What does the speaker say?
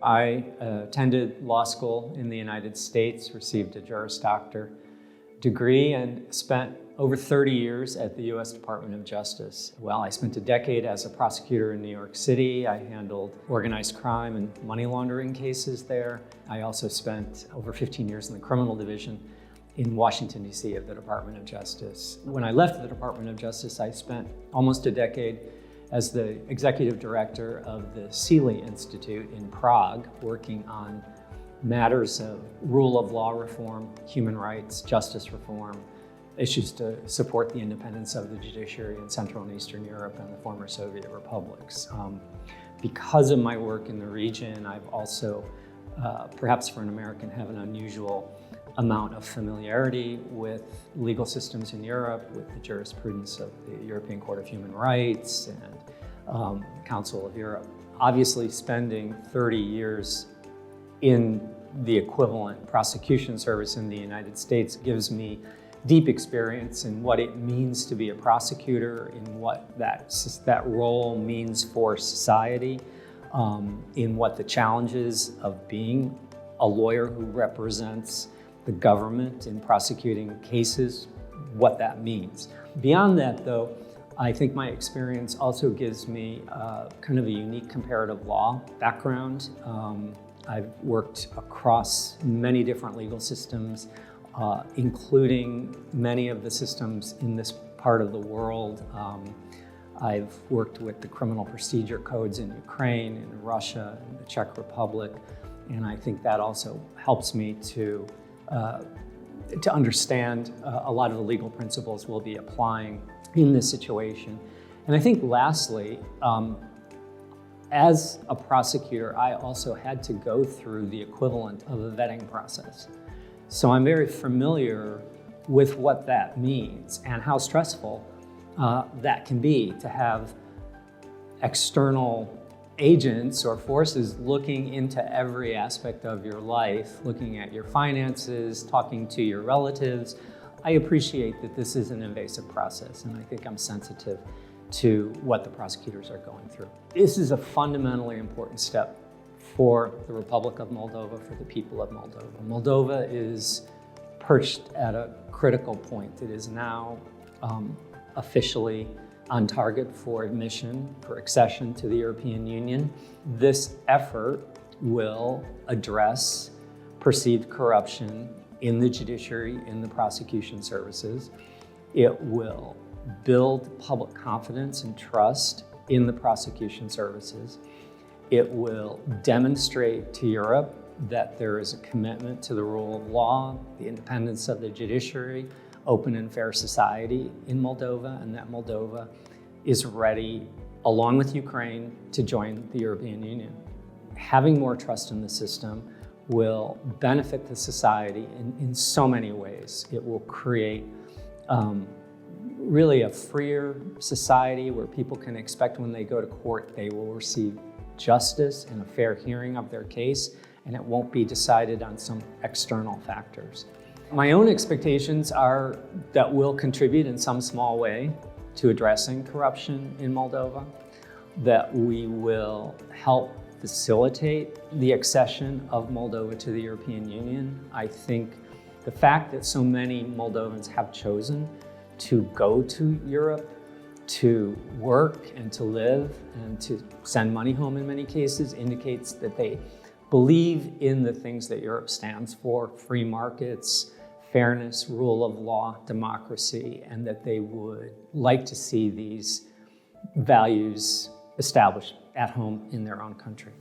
I attended law school in the United States, received a Juris Doctor degree, and spent over 30 years at the U.S. Department of Justice. Well, I spent a decade as a prosecutor in New York City. I handled organized crime and money laundering cases there. I also spent over 15 years in the criminal division in Washington, D.C. of the Department of Justice. When I left the Department of Justice, I spent almost a decade as the executive director of the CEELI Institute in Prague, working on matters of rule of law reform, human rights, justice reform, issues to support the independence of the judiciary in Central and Eastern Europe and the former Soviet republics. Because of my work in the region, I've also, perhaps for an American, have an unusual amount of familiarity with legal systems in Europe, with the jurisprudence of the European Court of Human Rights and the Council of Europe. Obviously, spending 30 years in the equivalent prosecution service in the United States gives me deep experience in what it means to be a prosecutor, in what that role means for society, in what the challenges of being a lawyer who represents the government in prosecuting cases, what that means. Beyond that, though, I think my experience also gives me kind of a unique comparative law background. I've worked across many different legal systems, including many of the systems in this part of the world. I've worked with the criminal procedure codes in Ukraine, in Russia, in the Czech Republic, and I think that also helps me to understand a lot of the legal principles we'll be applying in this situation. And I think lastly, as a prosecutor, I also had to go through the equivalent of a vetting process. So I'm very familiar with what that means and how stressful that can be to have external agents or forces looking into every aspect of your life, looking at your finances, talking to your relatives. I appreciate that this is an invasive process, and I think I'm sensitive to what the prosecutors are going through. This is a fundamentally important step for the Republic of Moldova, for the people of Moldova. Moldova is perched at a critical point. It is now officially on target for admission, for accession to the European Union. This effort will address perceived corruption in the judiciary, in the prosecution services. It will build public confidence and trust in the prosecution services. It will demonstrate to Europe that there is a commitment to the rule of law, the independence of the judiciary, open and fair society in Moldova, and that Moldova is ready, along with Ukraine, to join the European Union. Having more trust in the system will benefit the society in so many ways. It will create really a freer society where people can expect when they go to court, they will receive justice and a fair hearing of their case, and it won't be decided on some external factors. My own expectations are that we'll contribute in some small way to addressing corruption in Moldova, that we will help facilitate the accession of Moldova to the European Union. I think the fact that so many Moldovans have chosen to go to Europe, to work and to live and to send money home in many cases indicates that they believe in the things that Europe stands for: free markets, fairness, rule of law, democracy, and that they would like to see these values established at home in their own country.